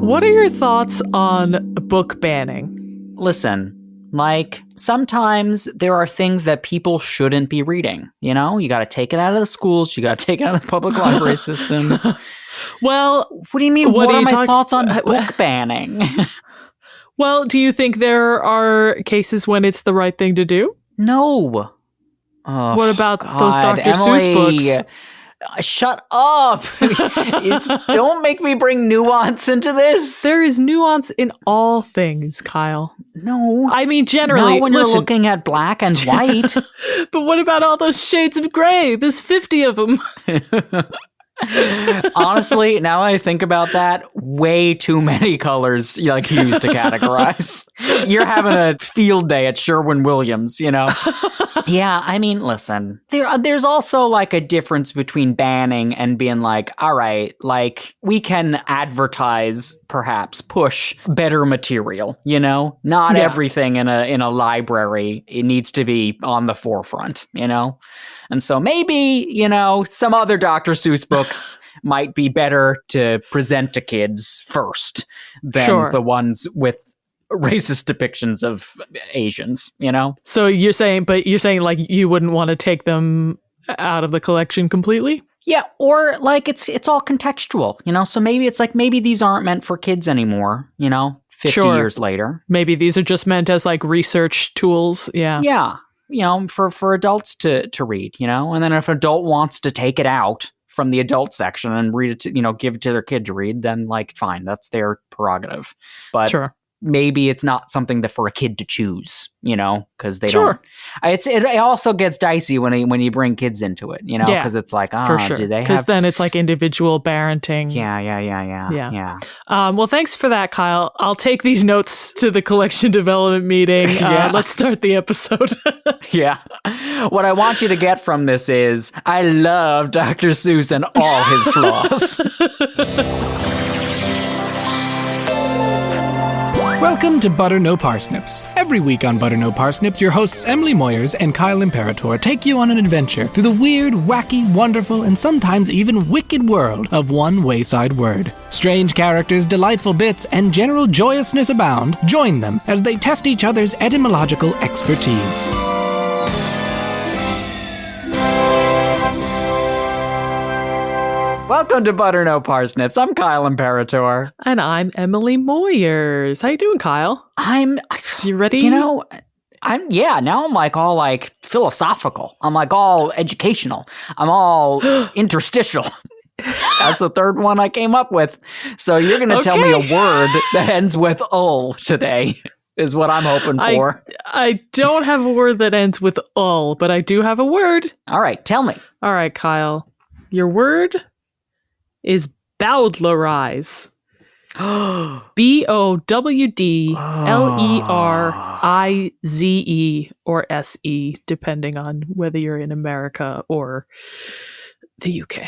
What are your thoughts on book banning? Listen, like, sometimes there are things that people shouldn't be reading, you know? You gotta take it out of the schools, you gotta take it out of the public library systems. Well, What do you mean, what are my thoughts on book book banning? Well, do you think there are cases when it's the right thing to do? No. Oh, what about God, those Dr. Emily, Seuss books? Shut up. Don't make me bring nuance into this. There is nuance in all things, Kyle. No. I mean, generally. Not when you're looking at black and white. But what about all those shades of gray? There's 50 of them. Honestly, now I think about that, way too many colors used to categorize. You're having a field day at Sherwin-Williams, you know? Yeah, I mean, listen, there's also like a difference between banning and being like, all right, like we can advertise, perhaps push better material, you know? Not everything in a library, it needs to be on the forefront, you know? And so maybe, you know, some other Dr. Seuss books might be better to present to kids first than the ones with racist depictions of Asians, you know? So you're saying like you wouldn't want to take them out of the collection completely? Yeah, or like it's all contextual, you know? So maybe it's like, maybe these aren't meant for kids anymore, you know, 50 years later. Maybe these are just meant as like research tools. Yeah. Yeah. You know, for adults to read, you know? And then if an adult wants to take it out from the adult section and read it to, you know, give it to their kid to read, then like, fine, that's their prerogative. But maybe it's not something that for a kid to choose, you know, because they don't. It also gets dicey when you bring kids into it, you know, because it's like, do they have? Because then it's like individual parenting. Yeah. Well, thanks for that, Kyle. I'll take these notes to the collection development meeting. Let's start the episode. Yeah. What I want you to get from this is, I love Dr. Seuss and all his flaws. Welcome to Butter No Parsnips. Every week on Butter No Parsnips, your hosts Emily Moyers and Kyle Imperator take you on an adventure through the weird, wacky, wonderful, and sometimes even wicked world of one wayside word. Strange characters, delightful bits, and general joyousness abound. Join them as they test each other's etymological expertise. Welcome to Butter No Parsnips. I'm Kyle Imperator. And I'm Emily Moyers. How you doing, Kyle? You ready? You know, now I'm like all like philosophical. I'm like all educational. I'm all interstitial. That's the third one I came up with. So you're going to tell me a word that ends with "ul" today. Is what I'm hoping for. I don't have a word that ends with "ul," but I do have a word. All right, tell me. All right, Kyle. Your word is bowdlerize. Bowdlerize or SE, depending on whether you're in America or the UK.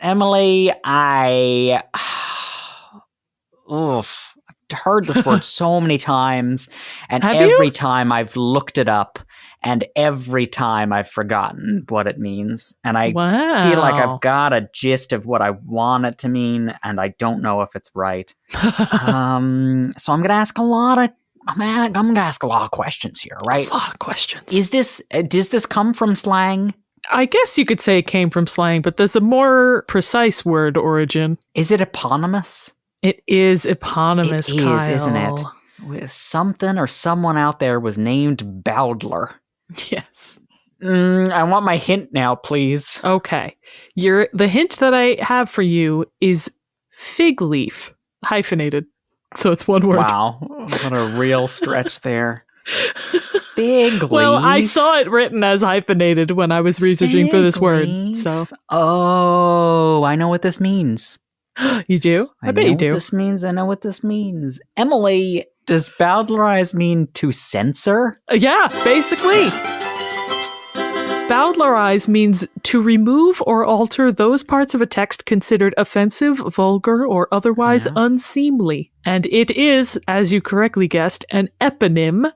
Emily, I've heard this word so many times, and every time I've looked it up, and every time I've forgotten what it means. And I feel like I've got a gist of what I want it to mean, and I don't know if it's right. So I'm gonna ask a lot of questions here, right? A lot of questions. Does this come from slang? I guess you could say it came from slang, but there's a more precise word origin. Is it eponymous? It is eponymous, Kyle. It is, isn't it? Something or someone out there was named Bowdler. Yes. I want my hint now, please. Okay. The hint that I have for you is fig leaf, hyphenated. So it's one word. Wow. What a real stretch there. Fig leaf. Well, I saw it written as hyphenated when I was researching for this word. So. Oh, I know what this means. You do? I bet you do. I know what this means. Emily, does bowdlerize mean to censor? Yeah, basically. Bowdlerize means to remove or alter those parts of a text considered offensive, vulgar, or otherwise unseemly. And it is, as you correctly guessed, an eponym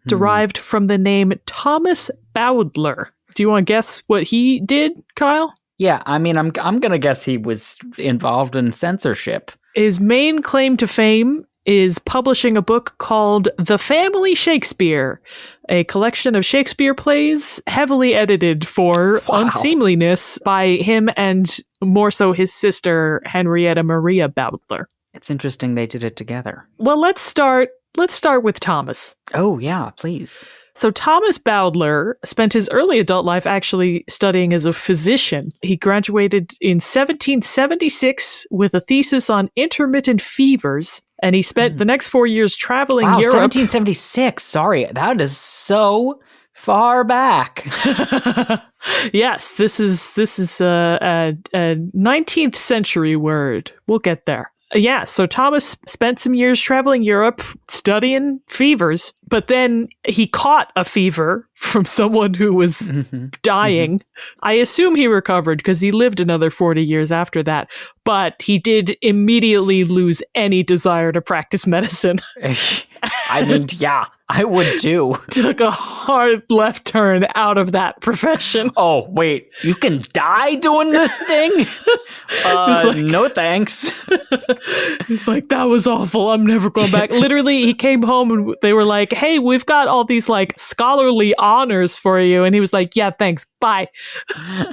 derived from the name Thomas Bowdler. Do you want to guess what he did, Kyle? Yeah, I mean, I'm gonna guess he was involved in censorship. His main claim to fame is publishing a book called The Family Shakespeare, a collection of Shakespeare plays heavily edited for unseemliness by him and more so his sister, Henrietta Maria Bowdler. It's interesting they did it together. Well, let's start with Thomas. Oh, yeah, please. So Thomas Bowdler spent his early adult life actually studying as a physician. He graduated in 1776 with a thesis on intermittent fevers, and he spent the next 4 years traveling Europe. 1776. Sorry, that is so far back. Yes, this is a 19th century word. We'll get there. Yeah, so Thomas spent some years traveling Europe, studying fevers, but then he caught a fever from someone who was dying. I assume he recovered because he lived another 40 years after that, but he did immediately lose any desire to practice medicine. I mean, yeah, I would too. Took a hard left turn out of that profession. Oh, wait, you can die doing this thing? No thanks. He's like, that was awful. I'm never going back. Literally, he came home and they were like, hey, we've got all these like scholarly honors for you. And he was like, yeah, thanks. Bye.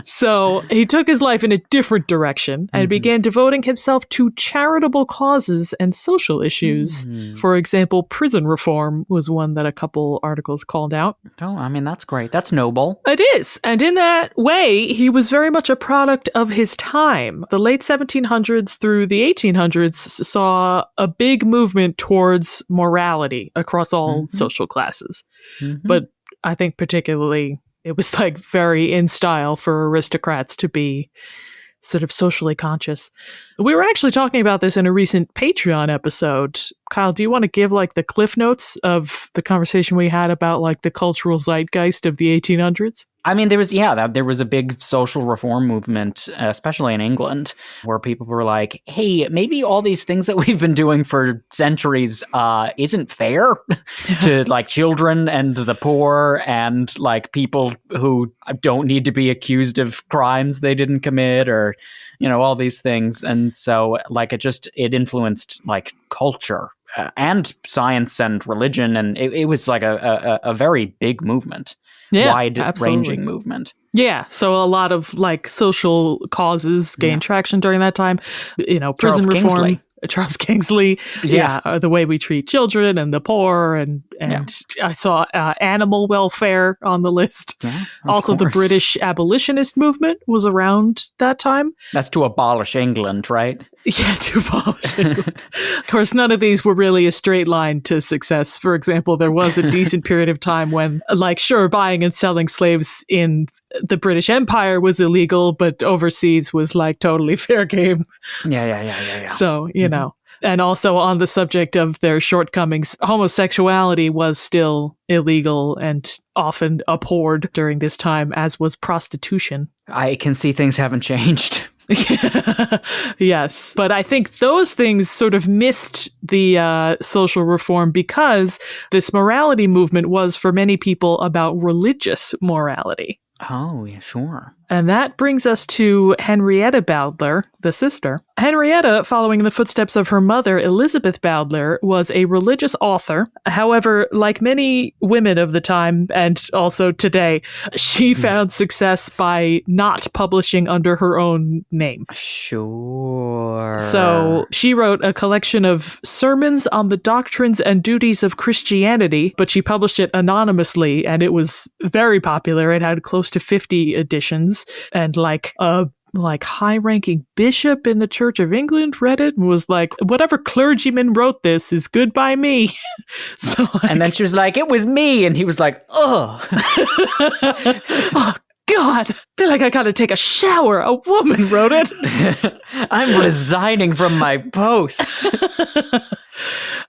So he took his life in a different direction and began devoting himself to charitable causes and social issues. For example, prison reform was one that a couple articles called out. Oh, I mean, that's great. That's noble. It is. And in that way, he was very much a product of his time. The late 1700s through the 1800s saw a big movement towards morality across all social classes. But I think particularly it was like very in style for aristocrats to be sort of socially conscious. We were actually talking about this in a recent Patreon episode. Kyle, do you want to give like the cliff notes of the conversation we had about like the cultural zeitgeist of the 1800s? I mean, there was a big social reform movement, especially in England, where people were like, hey, maybe all these things that we've been doing for centuries isn't fair to like children and the poor and like people who don't need to be accused of crimes they didn't commit or, you know, all these things. And so like it influenced like culture and science and religion. And it was like a very big movement. Yeah, wide-ranging movement. Yeah, so a lot of like social causes gained traction during that time. You know, prison reform. Charles Kingsley. The way we treat children and the poor, and I saw animal welfare on the list. Yeah, also, the British abolitionist movement was around that time. That's to abolish England, right? Yeah, to abolish England. Of course, none of these were really a straight line to success. For example, there was a decent period of time when, like, sure, buying and selling slaves in the British Empire was illegal, but overseas was like totally fair game. Yeah. So, you know, and also on the subject of their shortcomings, homosexuality was still illegal and often abhorred during this time, as was prostitution. I can see things haven't changed. Yes, but I think those things sort of missed the social reform because this morality movement was for many people about religious morality. Oh, yeah, sure. And that brings us to Henrietta Bowdler, the sister. Henrietta, following in the footsteps of her mother, Elizabeth Bowdler, was a religious author. However, like many women of the time, and also today, she found success by not publishing under her own name. Sure. So she wrote a collection of sermons on the doctrines and duties of Christianity, but she published it anonymously, and it was very popular. It had close to 50 editions. And like a high-ranking bishop in the Church of England read it and was like, whatever clergyman wrote this is good by me. So and then she was like, it was me. And he was like, ugh. Oh, God, I feel like I gotta take a shower. A woman wrote it. I'm resigning from my post.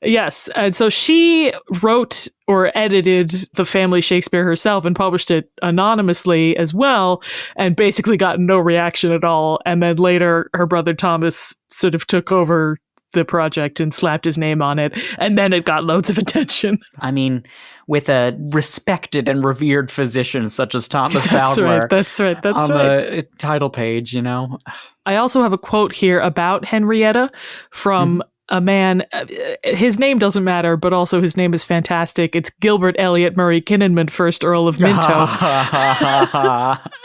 Yes, and so she wrote or edited The Family Shakespeare herself and published it anonymously as well, and basically got no reaction at all. And then later, her brother Thomas sort of took over the project and slapped his name on it, and then it got loads of attention. I mean, with a respected and revered physician such as Thomas Bowdler. That's right. On the title page, you know. I also have a quote here about Henrietta from a man. His name doesn't matter, but also his name is fantastic. It's Gilbert Elliot Murray Kinnenman, 1st Earl of Minto.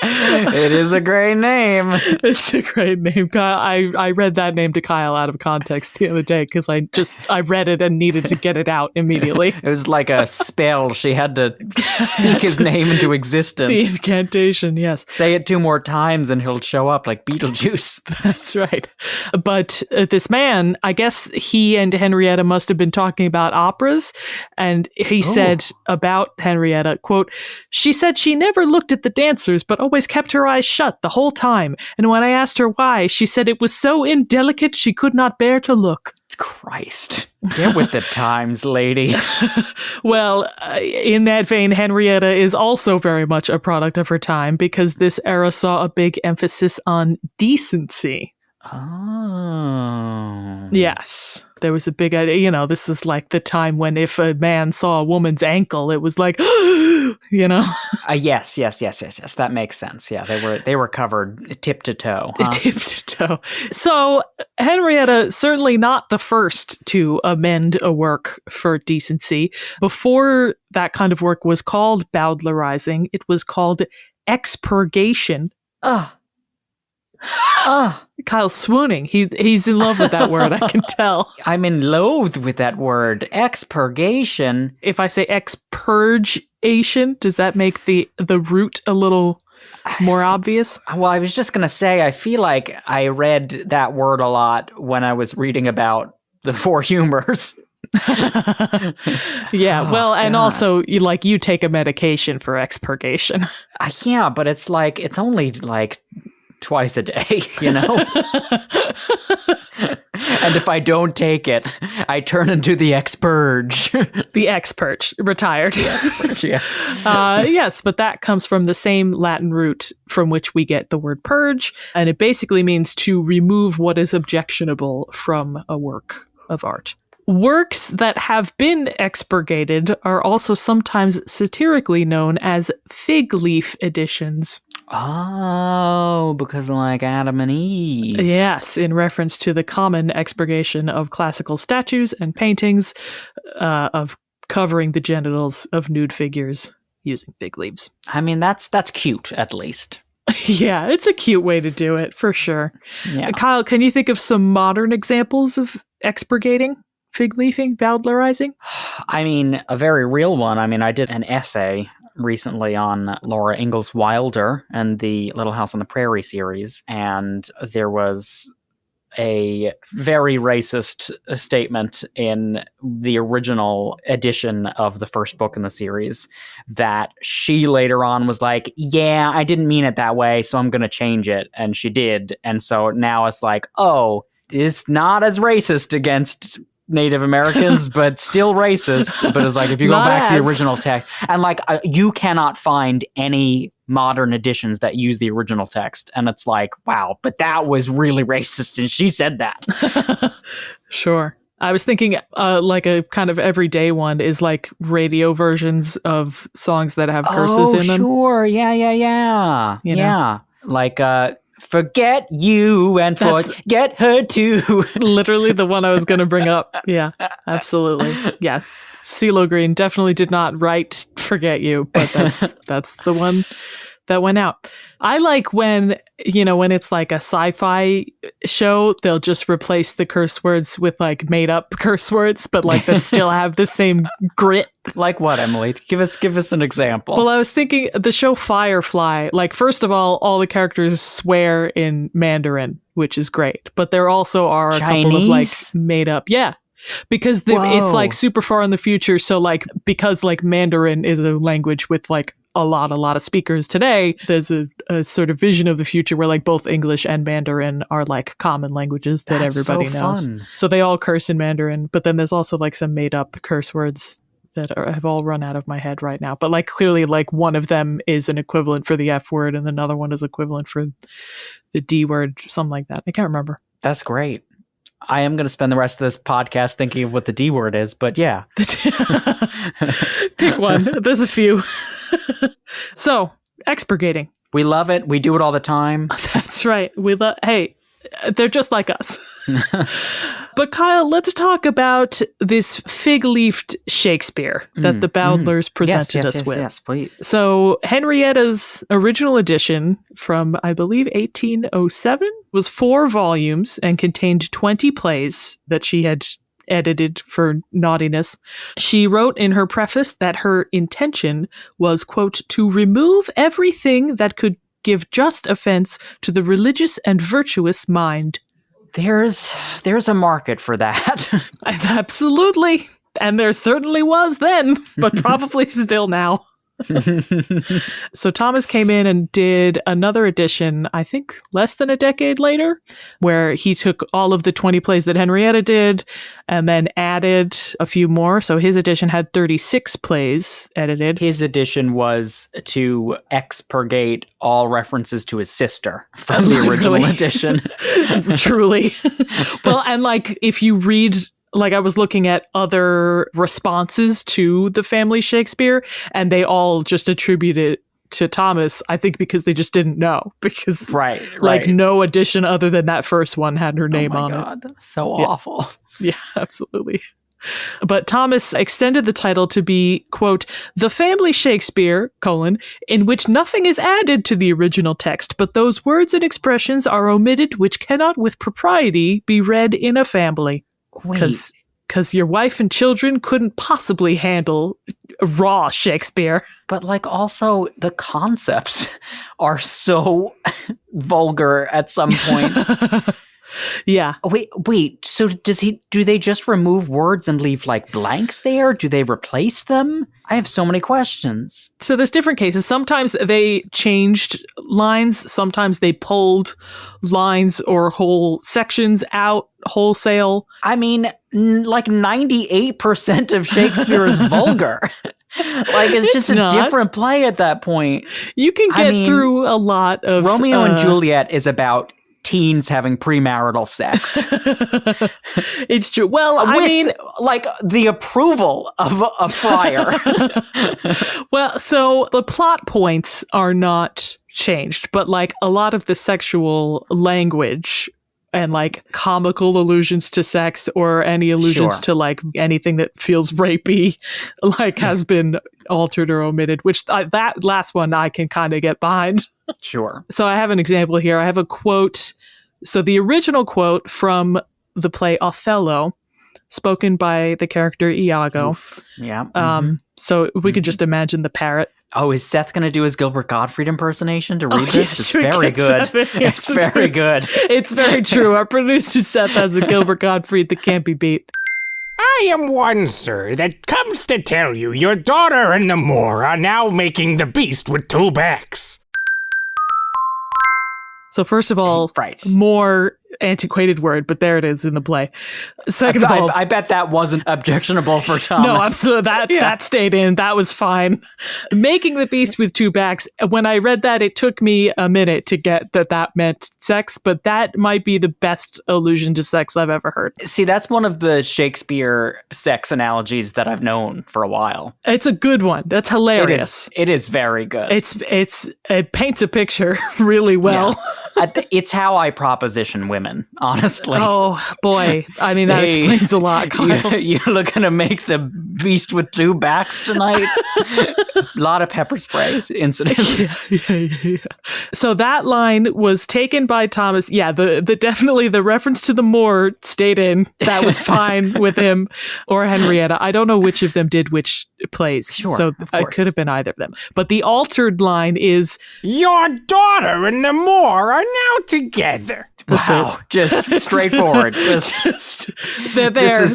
It is a great name. It's a great name. I read that name to Kyle out of context the other day because I read it and needed to get it out immediately. It was like a spell. She had to speak his name into existence. The incantation, yes. Say it 2 more times and he'll show up like Beetlejuice. That's right. But this man, I guess he and Henrietta must have been talking about operas, and he said about Henrietta, quote, "She said she never looked at the dancers, but always kept her eyes shut the whole time. And when I asked her why, she said it was so indelicate she could not bear to look." Christ. Get with the times, lady. Well, in that vein, Henrietta is also very much a product of her time because this era saw a big emphasis on decency. Oh. Yes. There was a big idea, you know, this is like the time when if a man saw a woman's ankle, it was like, you know? Yes. That makes sense. Yeah, they were covered tip to toe. Huh? Tip to toe. So Henrietta, certainly not the first to amend a work for decency. Before that kind of work was called bowdlerizing, it was called expurgation. Kyle's swooning. He's in love with that word, I can tell. I'm in loathe with that word. Expurgation. If I say expurgation, does that make the root a little more obvious? Well, I was just going to say, I feel like I read that word a lot when I was reading about the 4 humors. Yeah, well, and also you take a medication for expurgation. Yeah, but it's like, it's only like twice a day, you know? And if I don't take it, I turn into the expurge. The expurge, retired. The expurge, yeah. Yes, but that comes from the same Latin root from which we get the word purge, and it basically means to remove what is objectionable from a work of art. Works that have been expurgated are also sometimes satirically known as fig leaf editions. Oh, because like Adam and Eve. Yes, in reference to the common expurgation of classical statues and paintings of covering the genitals of nude figures using fig leaves. I mean, that's cute, at least. Yeah, it's a cute way to do it, for sure. Yeah. Kyle, can you think of some modern examples of expurgating? Fig leafing, bowdlerizing? I mean, a very real one. I mean, I did an essay recently on Laura Ingalls Wilder and the Little House on the Prairie series, and there was a very racist statement in the original edition of the first book in the series that she later on was like, yeah, I didn't mean it that way, so I'm going to change it. And she did. And so now it's like, oh, it's not as racist against Native Americans, but still racist. But it's like, if you go back to the original text, and like, you cannot find any modern editions that use the original text. And it's like, wow, but that was really racist. And she said that. Sure. I was thinking like a kind of everyday one is like radio versions of songs that have curses in them. Sure. Yeah. You know? Yeah. Like, forget you and forget her too. Literally the one I was going to bring up. Yeah, absolutely. Yes. CeeLo Green definitely did not write Forget You, but that's the one that went out. I like when it's like a sci-fi show, they'll just replace the curse words with like made up curse words, but like that still have the same grit. Like what, Emily? Give us an example. Well, I was thinking the show Firefly, like first of all the characters swear in Mandarin, which is great, but there also are a Chinese? couple of like made up. Yeah. Because it's like super far in the future. So like, because like Mandarin is a language with like a lot of speakers today, there's a sort of vision of the future where like both English and Mandarin are like common languages that everybody knows. Fun. So they all curse in Mandarin, but then there's also like some made up curse words that have all run out of my head right now. But like clearly like one of them is an equivalent for the F word and another one is equivalent for the D word, something like that. I can't remember. That's great. I am going to spend the rest of this podcast thinking of what the D word is, but yeah. Pick one. There's a few. So, expurgating. We love it. We do it all the time. That's right. Hey, they're just like us. But Kyle, let's talk about this fig-leafed Shakespeare that the Bowdlers presented us with. Yes, please. So Henrietta's original edition from, I believe, 1807 was 4 volumes and contained 20 plays that she had edited for naughtiness. She wrote in her preface that her intention was, quote, to remove everything that could give just offense to the religious and virtuous mind. There's a market for that. Absolutely. And there certainly was then, but probably still now. So Thomas came in and did another edition, I think less than a decade later, where he took all of the 20 plays that Henrietta did and then added a few more. So his edition had 36 plays edited. His edition was to expurgate all references to his sister from the original edition. Truly. Well, and like if you read, like I was looking at other responses to the family Shakespeare, and they all just attribute it to Thomas, I think because they just didn't know. Because like no edition other than that first one had her name on it. So awful. Yeah, absolutely. But Thomas extended the title to be, quote, the family Shakespeare, in which nothing is added to the original text, but those words and expressions are omitted which cannot with propriety be read in a family. Because your wife and children couldn't possibly handle raw Shakespeare. But like also the concepts are so vulgar at some points. Yeah. Wait. So do they just remove words and leave like blanks there? Do they replace them? I have so many questions. So there's different cases. Sometimes they changed lines. Sometimes they pulled lines or whole sections out wholesale. I mean, like 98% of Shakespeare is vulgar. Like it's just a different play at that point. You can get through a lot of Romeo and Juliet is about teens having premarital sex. It's true. Well, I mean, like the approval of a friar. Well, so the plot points are not changed, but like a lot of the sexual language and like comical allusions to sex or any allusions to like anything that feels rapey, like has been altered or omitted, which that last one I can kind of get behind. Sure. So I have an example here. I have a quote. So the original quote from the play Othello, spoken by the character Iago. Oof. Yeah. So we could just imagine the parrot. Oh, is Seth going to do his Gilbert Gottfried impersonation to read this? It's very good. It's very good. It's very true. Our producer Seth has a Gilbert Gottfried that can't be beat. I am one, sir, that comes to tell you your daughter and the Moor are now making the beast with 2 backs. So first of all, more antiquated word, but there it is in the play. Second of all, I bet that wasn't objectionable for Thomas. No, absolutely. That stayed in. That was fine. Making the beast with 2 backs. When I read that, it took me a minute to get that meant sex, but that might be the best allusion to sex I've ever heard. See, that's one of the Shakespeare sex analogies that I've known for a while. It's a good one. That's hilarious. It is very good. It paints a picture really well. Yeah. It's how I proposition women, honestly. Oh, boy. I mean, that explains a lot, Kyle. You're looking to make the beast with 2 backs tonight? A lot of pepper spray incidents. Yeah. So that line was taken by Thomas. Yeah, definitely the reference to the Moor stayed in. That was fine with him or Henrietta. I don't know which of them did which plays. Sure, so it could have been either of them. But the altered line is, your daughter and the Moor are now together. Wow, just straightforward. Just they're there.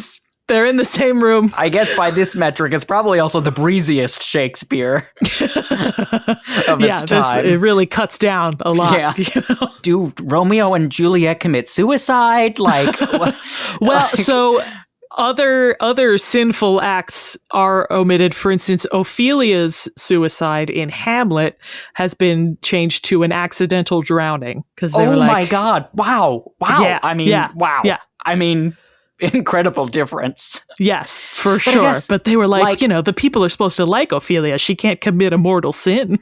They're in the same room. I guess by this metric, it's probably also the breeziest Shakespeare of its time. It really cuts down a lot. Yeah. You know? Do Romeo and Juliet commit suicide? So other sinful acts are omitted. For instance, Ophelia's suicide in Hamlet has been changed to an accidental drowning. Oh my God. Wow. Yeah, I mean, wow. Yeah. I mean, incredible difference. Yes, for sure. But they were like, the people are supposed to like Ophelia. She can't commit a mortal sin.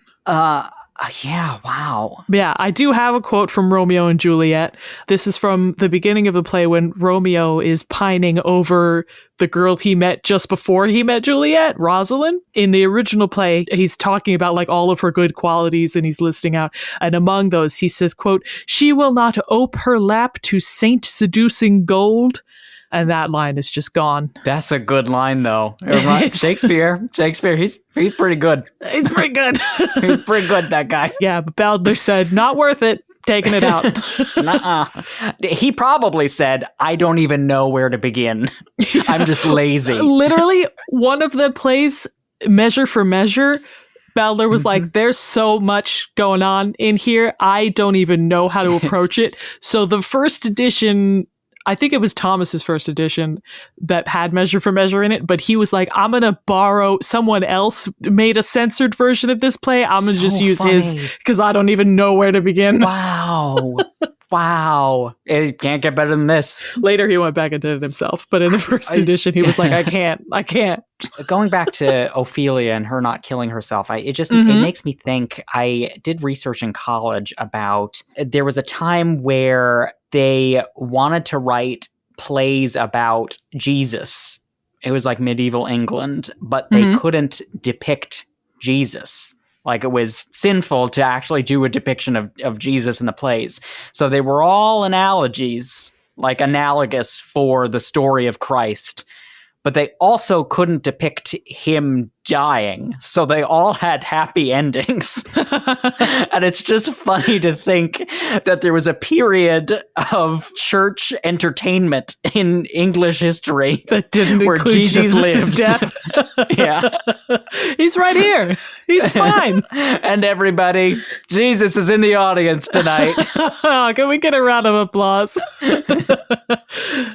Yeah, wow. Yeah, I do have a quote from Romeo and Juliet. This is from the beginning of the play when Romeo is pining over the girl he met just before he met Juliet, Rosalind. In the original play, he's talking about like all of her good qualities and he's listing out. And among those, he says, quote, "She will not ope her lap to saint seducing gold." And that line is just gone. That's a good line, though. Shakespeare, he's pretty good. He's pretty good. He's pretty good, that guy. Yeah, but Bowdler said, not worth it. Taking it out. Nuh-uh. He probably said, I don't even know where to begin. I'm just lazy. Literally, one of the plays, Measure for Measure, Bowdler was like, there's so much going on in here. I don't even know how to approach it. So the first edition, I think it was Thomas's first edition that had Measure for Measure in it, but he was like, I'm going to borrow, someone else made a censored version of this play. I'm going to just use his because I don't even know where to begin. Wow. Wow. It can't get better than this. Later, he went back and did it himself. But in the first edition, he was like, I can't. Going back to Ophelia and her not killing herself, it makes me think. I did research in college about, there was a time where they wanted to write plays about Jesus. It was like medieval England, but they couldn't depict Jesus. Like, it was sinful to actually do a depiction of Jesus in the plays. So they were all analogies, like analogous for the story of Christ. But they also couldn't depict him dying. So they all had happy endings. And it's just funny to think that there was a period of church entertainment in English history that didn't where include Jesus lived. Death. Yeah. He's right here. He's fine. And everybody, Jesus is in the audience tonight. Can we get a round of applause?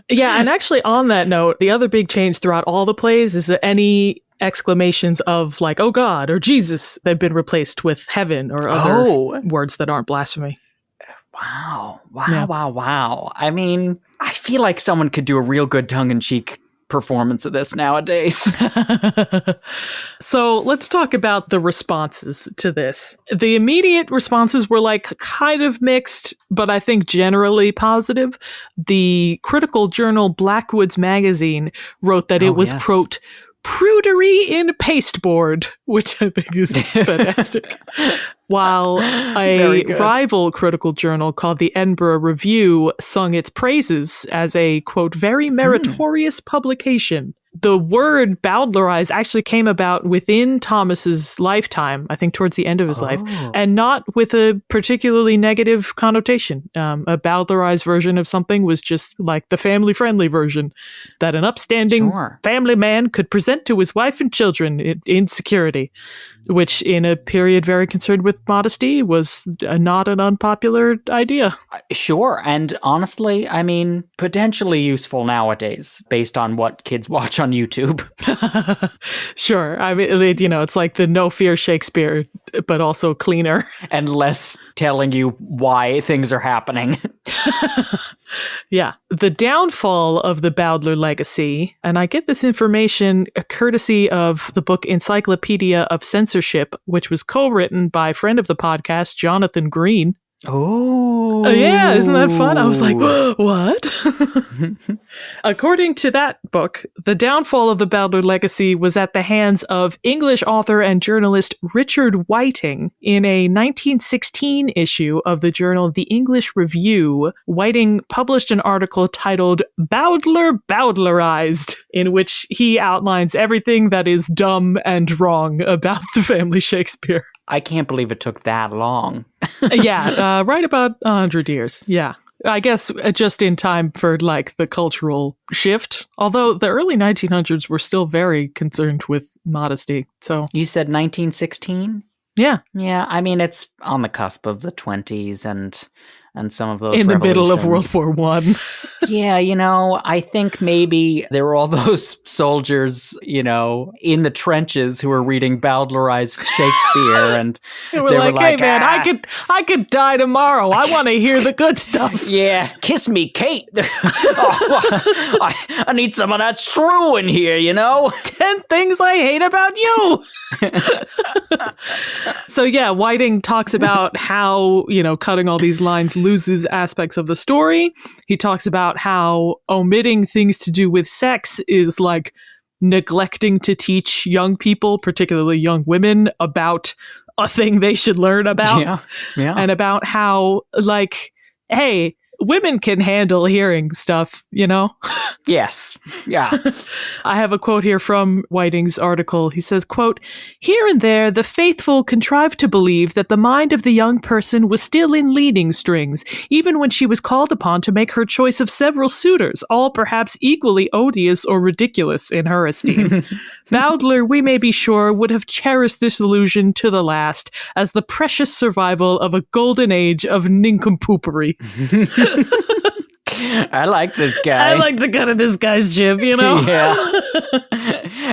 Yeah, and actually on that note, the other big change throughout all the plays is that any exclamations of like, oh God, or Jesus, they've been replaced with heaven or other words that aren't blasphemy. Wow. I mean, I feel like someone could do a real good tongue-in-cheek performance of this nowadays. So let's talk about the responses to this. The immediate responses were like kind of mixed, but I think generally positive. The critical journal Blackwood's Magazine wrote that it was, quote, prudery in pasteboard, which I think is fantastic. While a rival critical journal called the Edinburgh Review sung its praises as a, quote, very meritorious publication. The word Bowdlerize actually came about within Thomas's lifetime, I think towards the end of his life, and not with a particularly negative connotation. A Bowdlerized version of something was just like the family-friendly version that an upstanding family man could present to his wife and children in security, which in a period very concerned with modesty was not an unpopular idea. Sure, and honestly, I mean, potentially useful nowadays based on what kids watch on YouTube. Sure. I mean, it's like the no fear Shakespeare, but also cleaner. And less telling you why things are happening. Yeah. The downfall of the Bowdler legacy, and I get this information courtesy of the book Encyclopedia of Censorship, which was co-written by a friend of the podcast, Jonathan Green. Oh, yeah, isn't that fun? I was like, what? According to that book, the downfall of the Bowdler legacy was at the hands of English author and journalist Richard Whiting. In a 1916 issue of the journal The English Review, Whiting published an article titled Bowdlerized, in which he outlines everything that is dumb and wrong about the family Shakespeare. I can't believe it took that long. Yeah, right about 100 years. Yeah. I guess just in time for like the cultural shift. Although the early 1900s were still very concerned with modesty. So you said 1916? Yeah. Yeah, I mean, it's on the cusp of the 20s, and and some of those in the middle of World revolutions. War One. Yeah, I think maybe there were all those soldiers, in the trenches who were reading Bowdlerized Shakespeare, and They were like, "Hey, man, I could die tomorrow. I want to hear the good stuff." Yeah, kiss me, Kate. I need some of that shrew in here, 10 things I hate about you. So yeah, Whiting talks about how, cutting all these lines loses aspects of the story. He talks about how omitting things to do with sex is like neglecting to teach young people, particularly young women, about a thing they should learn about. Yeah. And about how, like, hey, women can handle hearing stuff, Yes. Yeah. I have a quote here from Whiting's article. He says, quote, "Here and there, the faithful contrived to believe that the mind of the young person was still in leading strings, even when she was called upon to make her choice of several suitors, all perhaps equally odious or ridiculous in her esteem. Bowdler, we may be sure, would have cherished this illusion to the last as the precious survival of a golden age of nincompoopery." I like this guy. I like the cut of this guy's jib, Yeah.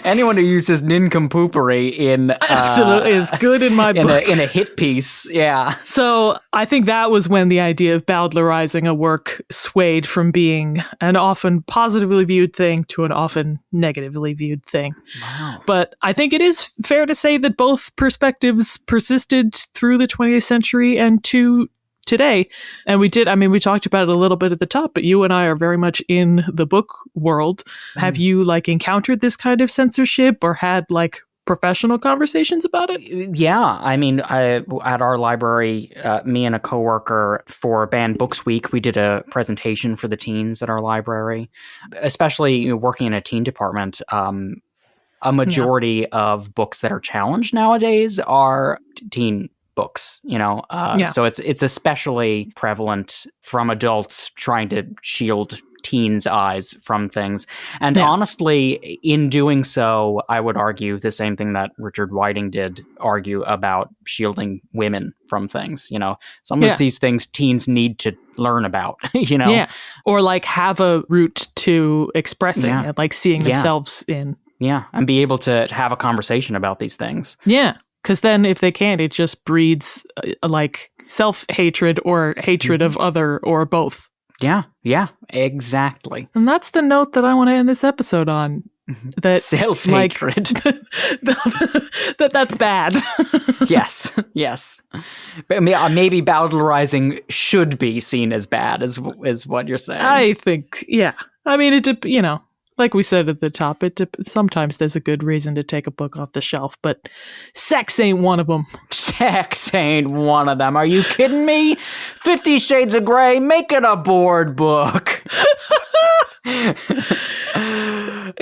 Anyone who uses nincompoopery in absolutely is good in my book. In a hit piece, yeah. So I think that was when the idea of bowdlerizing a work swayed from being an often positively viewed thing to an often negatively viewed thing. Wow. But I think it is fair to say that both perspectives persisted through the 20th century and to today. And we talked about it a little bit at the top, but you and I are very much in the book world. Have you encountered this kind of censorship or had professional conversations about it? Yeah. At our library, me and a coworker for Banned Books Week, we did a presentation for the teens at our library, especially working in a teen department. A majority of books that are challenged nowadays are teen books, so it's especially prevalent from adults trying to shield teens' eyes from things. And honestly, in doing so, I would argue the same thing that Richard Whiting did argue about shielding women from things. Some of these things teens need to learn about, Yeah. Or have a route to expressing and seeing themselves in. Yeah. And be able to have a conversation about these things. Yeah. Because then if they can't, it just breeds self-hatred or hatred of other or both. Yeah, exactly. And that's the note that I want to end this episode on. That self-hatred. That's bad. Yes. But maybe bowdlerizing should be seen as bad, is what you're saying. I think, yeah. Like we said at the top, sometimes there's a good reason to take a book off the shelf, but sex ain't one of them. Sex ain't one of them. Are you kidding me? 50 Shades of Grey, make it a board book.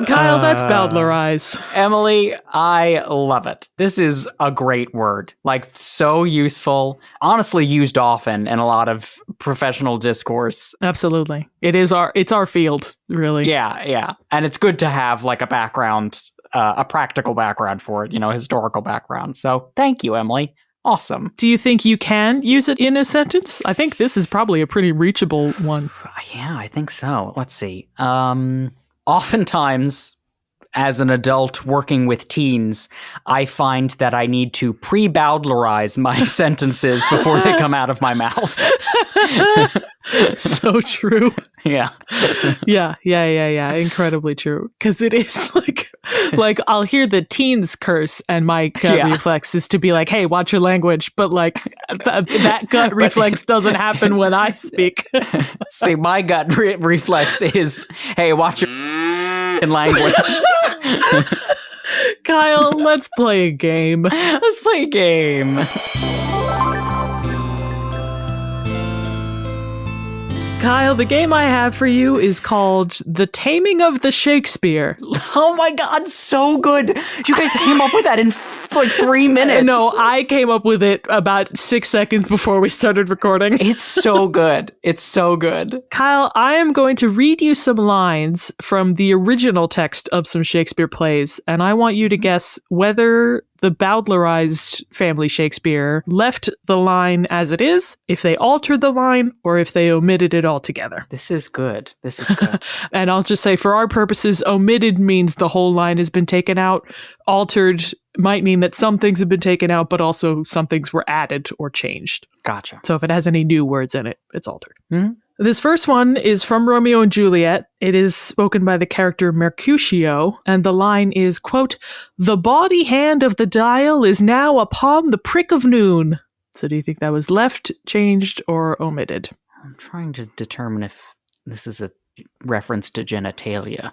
Kyle, that's Bowdlerize. Emily, I love it. This is a great word. So useful. Honestly used often in a lot of professional discourse. Absolutely. It's our field, really. Yeah. And it's good to have a background, a practical background for it, historical background. So thank you, Emily. Awesome. Do you think you can use it in a sentence? I think this is probably a pretty reachable one. Yeah, I think so. Let's see. Oftentimes, as an adult working with teens, I find that I need to pre-bowdlerize my sentences before they come out of my mouth. So true. Yeah. Yeah. Incredibly true. Because it is I'll hear the teens curse and my gut reflex is to be like, hey, watch your language. But that gut reflex doesn't happen when I speak. See, my gut reflex is, hey, watch your language. Kyle, let's play a game. Kyle, the game I have for you is called The Taming of the Shakespeare. Oh my God, so good. You guys came up with that in 3 minutes. No, I came up with it about 6 seconds before we started recording. It's so good. Kyle, I am going to read you some lines from the original text of some Shakespeare plays, and I want you to guess whether the Bowdlerized family Shakespeare left the line as it is, if they altered the line, or if they omitted it altogether. This is good. This is good. And I'll just say, for our purposes, omitted means the whole line has been taken out. Altered might mean that some things have been taken out, but also some things were added or changed. Gotcha. So if it has any new words in it, it's altered. Mm-hmm. This first one is from Romeo and Juliet. It is spoken by the character Mercutio, and the line is, quote, "The bawdy hand of the dial is now upon the prick of noon." So do you think that was left, changed, or omitted? I'm trying to determine if this is a reference to genitalia.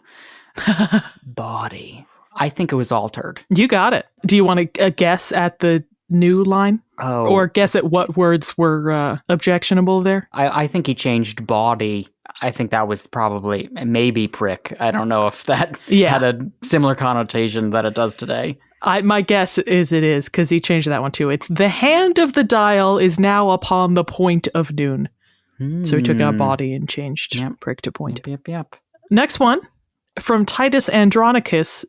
Body. I think it was altered. You got it. Do you want to guess at the new line? Oh. Or guess at what words were objectionable there? I think he changed body. I think that was probably, maybe prick. I don't know if that had a similar connotation that it does today. My guess is it is, because he changed that one too. It's the hand of the dial is now upon the point of noon. So he took out body and changed prick to point. Yep. Next one, from Titus Andronicus.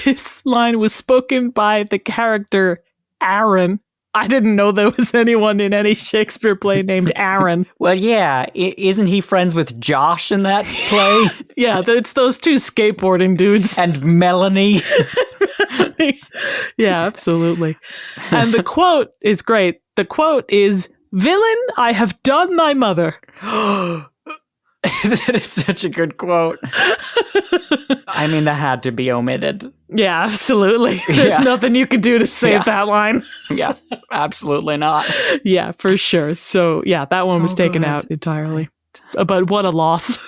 This line was spoken by the character Aaron. I didn't know there was anyone in any Shakespeare play named Aaron. Well, yeah. Isn't he friends with Josh in that play? Yeah, it's those two skateboarding dudes. And Melanie. Yeah, absolutely. And the quote is great. The quote is, "Villain, I have done thy mother." That is such a good quote. I mean, that had to be omitted. Yeah, absolutely. There's nothing you could do to save that line. Yeah, absolutely not. Yeah, for sure. So, yeah, that one was taken out entirely. But what a loss.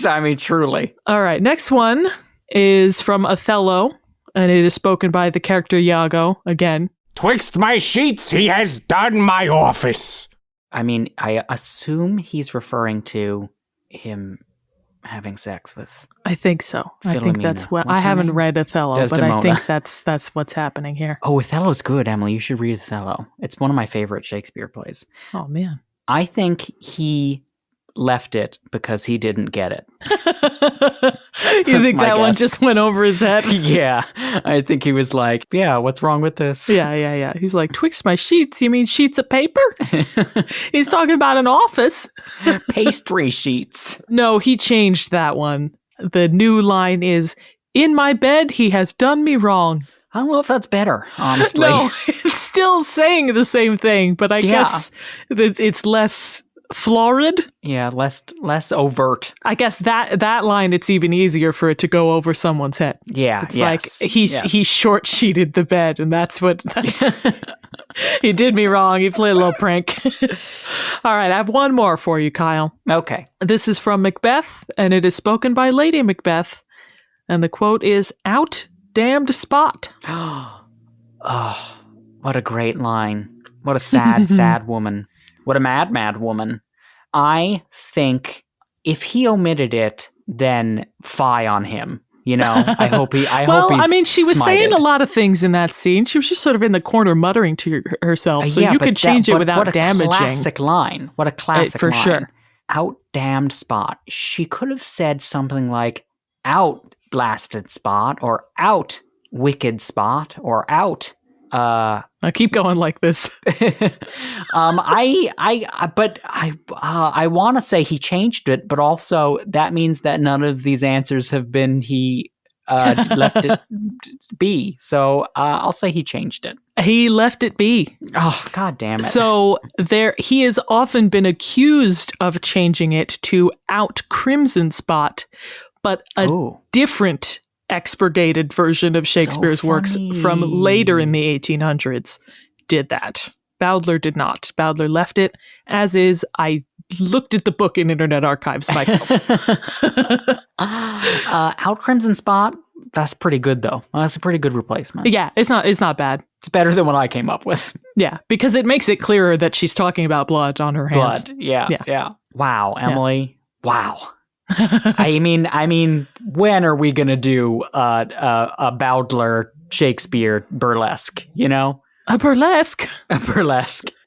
I mean, truly. All right, next one is from Othello, and it is spoken by the character Iago, again. "Twixt my sheets he has done my office." I mean, I assume he's referring to him having sex with. I think so. Philomena. I think that's what. What's I her haven't name? read Othello, Desdemona. but I think that's what's happening here. Oh, Othello's good, Emily. You should read Othello. It's one of my favorite Shakespeare plays. Oh man. I think he left it because he didn't get it. You think that one guess. just went over his head? Yeah. I think he was like, yeah, what's wrong with this? Yeah. He's like, "Twixt my sheets, you mean sheets of paper?" He's talking about an office. Pastry sheets. No, he changed that one. The new line is, "In my bed, he has done me wrong." I don't know if that's better, honestly. No, it's still saying the same thing, but I guess it's less florid. Yeah, less overt. I guess that line, it's even easier for it to go over someone's head. Yeah, it's like he short sheeted the bed, and that's he did me wrong. He played a little prank. All right, I have one more for you, Kyle. Okay. This is from Macbeth, and it is spoken by Lady Macbeth, and the quote is, "Out damned spot." Oh, what a great line. What a sad, sad woman. What a mad woman. I think if he omitted it, then fie on him. You know, I hope he's I mean, she was smited. saying a lot of things in that scene. She was just sort of in the corner muttering to herself. So you could change it without damaging. What a classic line. What a classic for line. Sure. Out damned spot. She could have said something like, out blasted spot, or out wicked spot, or out I'll keep going like this. I want to say he changed it, but also that means that none of these answers have been he left it be. So I'll say he changed it. He left it be. Oh, God damn it. So he has often been accused of changing it to out crimson spot, but a different expurgated version of Shakespeare's works from later in the 1800s did that. Bowdler did not. Bowdler left it as is. I looked at the book in Internet Archives myself. Out crimson spot. That's pretty good though. That's a pretty good replacement. Yeah, it's not bad. It's better than what I came up with. Yeah, because it makes it clearer that she's talking about blood on her hands. Blood. Yeah. Wow, Emily. Yeah. Wow. I mean, when are we gonna do a Bowdler Shakespeare burlesque? You know, a burlesque.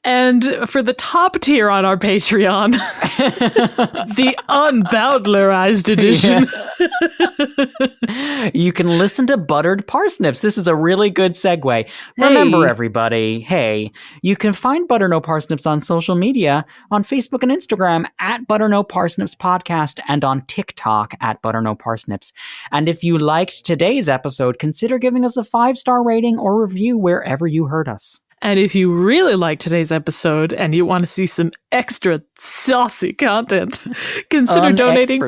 And for the top tier on our Patreon, the unbowdlerized edition. Yeah. You can listen to Buttered Parsnips. This is a really good segue. Remember, everybody, hey, you can find Butter No Parsnips on social media, on Facebook and Instagram at Butter No Parsnips Podcast, and on TikTok at Butter No Parsnips. And if you liked today's episode, consider giving us a 5-star rating or review wherever you heard us. And if you really like today's episode and you want to see some extra saucy content, consider donating.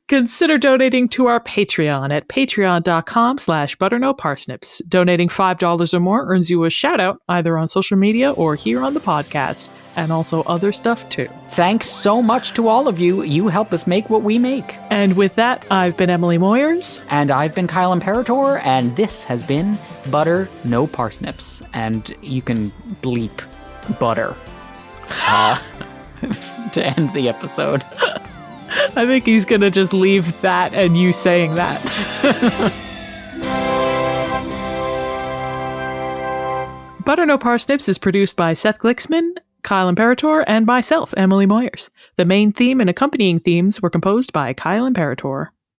Consider donating to our Patreon at patreon.com/butternoparsnips. Donating $5 or more earns you a shout out either on social media or here on the podcast, and also other stuff too. Thanks so much to all of you. You help us make what we make. And with that, I've been Emily Moyers. And I've been Kyle Imperator, and this has been Butter No Parsnips. And you can bleep butter to end the episode. I think he's going to just leave that and you saying that. Butter No Parsnips is produced by Seth Glicksman, Kyle Imperator, and myself, Emily Moyers. The main theme and accompanying themes were composed by Kyle Imperator.